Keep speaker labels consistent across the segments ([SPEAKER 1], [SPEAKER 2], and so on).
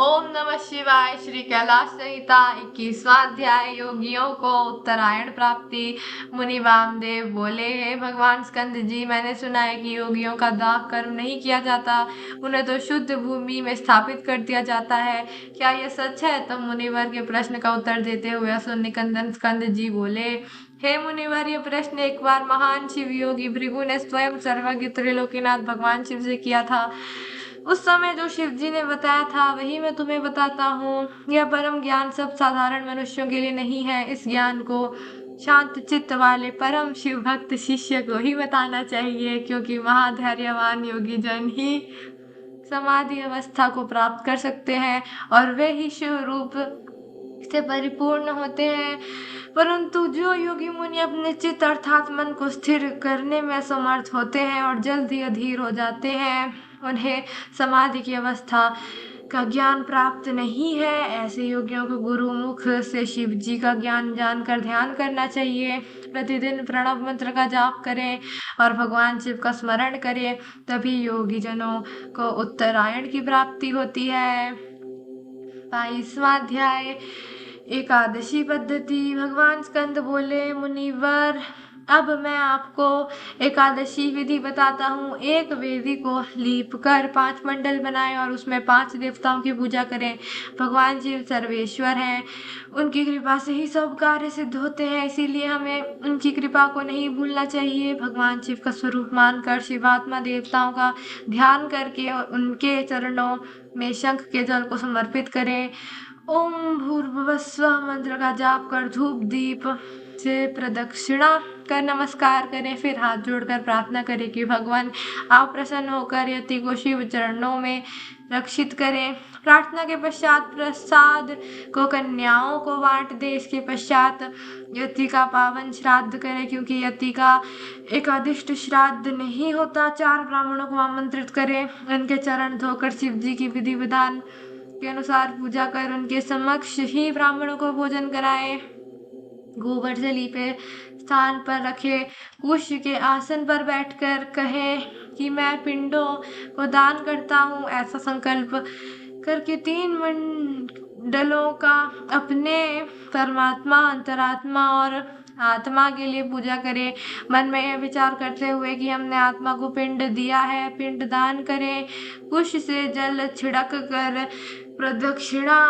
[SPEAKER 1] ओम नमः शिवाय। श्री कैलाश संहिता 21वां अध्याय। योगियों को उत्तरायण प्राप्ति। मुनि वामदेव बोले, हे भगवान स्कंद जी, मैंने सुना है कि योगियों का दाह कर्म नहीं किया जाता, उन्हें तो शुद्ध भूमि में स्थापित कर दिया जाता है। क्या यह सच है? तब मुनिवर के प्रश्न का उत्तर देते हुए असुर निकंदन स्कंद जी बोले, हे मुनिवर, यह प्रश्न एक बार महान शिव योगी भृगु ने स्वयं सर्वज्ञ त्रिलोकीनाथ भगवान शिव से किया था। उस समय जो शिव जी ने बताया था वही मैं तुम्हें बताता हूँ। यह परम ज्ञान सब साधारण मनुष्यों के लिए नहीं है। इस ज्ञान को शांत चित्त वाले परम शिव भक्त शिष्य को ही बताना चाहिए, क्योंकि महाधैर्यवान योगी जन ही समाधि अवस्था को प्राप्त कर सकते हैं और वे ही शिव रूप से परिपूर्ण होते हैं। परंतु जो योगी मुनि अपने चित्त अर्थात मन को स्थिर करने में असमर्थ होते हैं और जल्द ही अधीर हो जाते हैं, उन्हें समाधि की अवस्था का ज्ञान प्राप्त नहीं है। ऐसे योगियों को गुरु मुख से शिव जी का ज्ञान जानकर ध्यान करना चाहिए। प्रतिदिन प्रणव मंत्र का जाप करें और भगवान शिव का स्मरण करें, तभी योगी जनों को उत्तरायण की प्राप्ति होती है। 22वां अध्याय। एकादशी पद्धति। भगवान स्कंद बोले, मुनिवर, अब मैं आपको एकादशी विधि बताता हूँ। एक वेदी को लीप कर 5 मंडल बनाएं और उसमें 5 देवताओं की पूजा करें। भगवान शिव सर्वेश्वर हैं, उनकी कृपा से ही सब कार्य सिद्ध होते हैं, इसीलिए हमें उनकी कृपा को नहीं भूलना चाहिए। भगवान शिव का स्वरूप मानकर शिवात्मा देवताओं का ध्यान करके उनके चरणों में शंख के जल को समर्पित करें। ओम भूर्भुवस्सुवः मंत्र का जाप कर धूप दीप से प्रदक्षिणा कर नमस्कार करें। फिर हाथ जोड़कर प्रार्थना करें कि भगवान आप प्रसन्न होकर यति को शिव चरणों में रक्षित करें। प्रार्थना के पश्चात प्रसाद को कन्याओं को बांट दे। इसके पश्चात यति का पावन श्राद्ध करें, क्योंकि यति का एकादिष्ट श्राद्ध नहीं होता। 4 ब्राह्मणों को आमंत्रित करें, उनके चरण धोकर शिव जी की विधि विधान के अनुसार पूजा कर उनके समक्ष ही ब्राह्मणों को भोजन कराएं। गोबर से लीपे स्थान पर रखे कुश के आसन पर बैठकर कहे कि मैं पिंडों को दान करता हूँ। ऐसा संकल्प करके 3 मंडलों का अपने परमात्मा, अंतरात्मा और आत्मा के लिए पूजा करें। मन में यह विचार करते हुए कि हमने आत्मा को पिंड दिया है, पिंड दान करें। कुश से जल छिड़क कर प्रदक्षिणा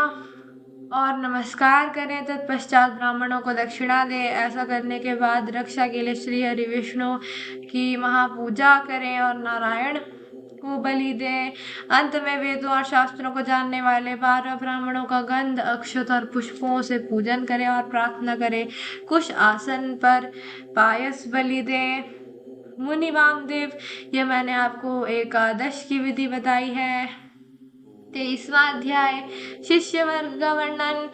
[SPEAKER 1] और नमस्कार करें। तत्पश्चात ब्राह्मणों को दक्षिणा दें। ऐसा करने के बाद रक्षा के लिए श्री हरि विष्णु की महापूजा करें और नारायण को बलि दें। अंत में वेदों और शास्त्रों को जानने वाले 12 ब्राह्मणों का गंध, अक्षत और पुष्पों से पूजन करें और प्रार्थना करें। कुश आसन पर पायस बलि दें। मुनि वामदेव, यह मैंने आपको एकादश की विधि बताई है। 23वां अध्याय। शिष्य वर्ग का वर्णन।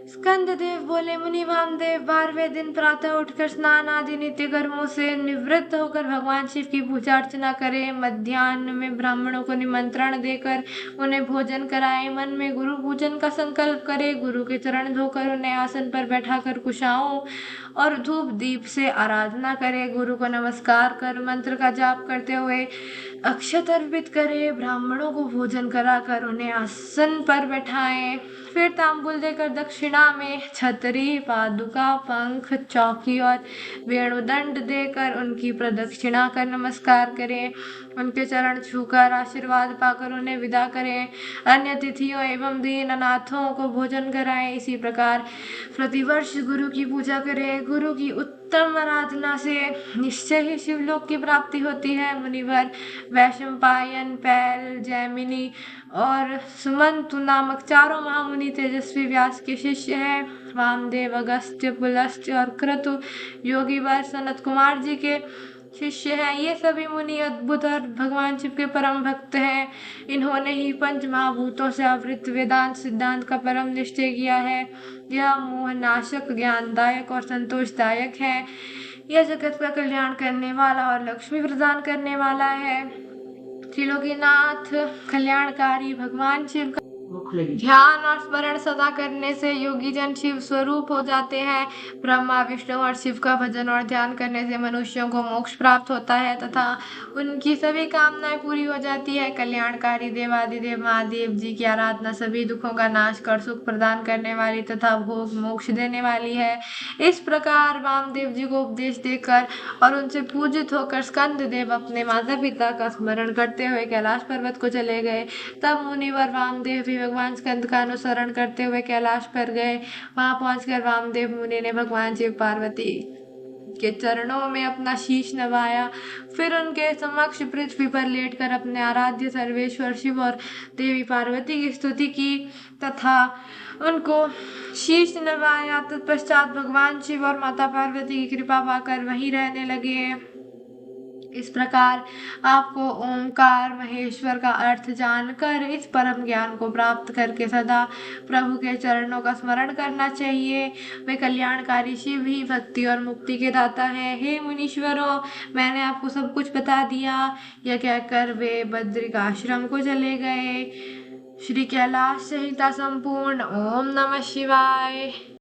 [SPEAKER 1] स्कंद देव बोले, मुनि वामदेव, 12वें दिन प्रातः उठकर स्नान आदि नित्य कर्मों से निवृत्त होकर भगवान शिव की पूजा अर्चना करें। मध्याह्न में ब्राह्मणों को निमंत्रण देकर उन्हें भोजन कराएं। मन में गुरु पूजन का संकल्प करें। गुरु के चरण धोकर उन्हें आसन पर बैठाकर कुशाओं और धूप दीप से आराधना करें। गुरु को नमस्कार कर मंत्र का जाप करते हुए अक्षत अर्पित करें। ब्राह्मणों को भोजन कराकर उन्हें आसन पर बैठाएं। फिर तांबुल देकर दक्षिणा में छतरी, पादुका, पंख, चौकी और वेणुदंड देकर उनकी प्रदक्षिणा कर नमस्कार करें। उनके चरण छूकर आशीर्वाद पाकर उन्हें विदा करें। अन्य तिथियों एवं दीन अनाथों को भोजन कराएं। इसी प्रकार प्रतिवर्ष गुरु की पूजा करें। गुरु की उत्तम आराधना से निश्चय ही शिवलोक की प्राप्ति होती है। मुनिवर, वैशंपायन, पैल, जैमिनी और सुमंतु नामक 4 महामुनि तेजस्वी व्यास के शिष्य हैं। वामदेव, अगस्त्य, पुलस्त्य और क्रतु योगी वर सनत कुमार जी के शिष्य हैं। ये सभी मुनि अद्भुत और भगवान शिव के परम भक्त हैं। इन्होंने ही 5 महाभूतों से आवृत वेदांत सिद्धांत का परम निश्चय किया है। यह मोहनाशक, ज्ञानदायक और संतोषदायक है। यह जगत का कल्याण करने वाला और लक्ष्मी प्रदान करने वाला है। त्रिलोकीनाथ कल्याणकारी भगवान शिव का ध्यान और स्मरण सदा करने से योगी जन शिव स्वरूप हो जाते हैं। ब्रह्मा विष्णु और शिव का भजन और ध्यान करने से मनुष्यों को मोक्ष प्राप्त होता है तथा उनकी सभी कामनाएं पूरी हो जाती है। कल्याणकारी देवादिदेव महादेव जी की आराधना सभी दुखों का नाश कर सुख प्रदान करने वाली तथा भोग मोक्ष देने वाली है। इस प्रकार वामदेव जी को उपदेश देकर और उनसे पूजित होकर स्कंद देव अपने माता पिता का स्मरण करते हुए कैलाश पर्वत को चले गए। तब मुनिवर वामदेव भी भगवान स्कंद का अनुसरण करते हुए कैलाश पर गए। वहां पहुंचकर वामदेव मुनि ने भगवान शिव पार्वती के चरणों में अपना शीश नवाया। फिर उनके समक्ष पृथ्वी पर लेटकर अपने आराध्य सर्वेश्वर शिव और देवी पार्वती की स्तुति की तथा उनको शीश नवाया। तत्पश्चात भगवान शिव और माता पार्वती की कृपा पाकर वहीं रहने लगे। इस प्रकार आपको ओंकार महेश्वर का अर्थ जानकर इस परम ज्ञान को प्राप्त करके सदा प्रभु के चरणों का स्मरण करना चाहिए। वे कल्याणकारी शिव ही भक्ति और मुक्ति के दाता है। हे मुनीश्वरों, मैंने आपको सब कुछ बता दिया। यह कहकर वे बद्रिक आश्रम को चले गए। श्री कैलाश संहिता संपूर्ण। ओम नमः शिवाय।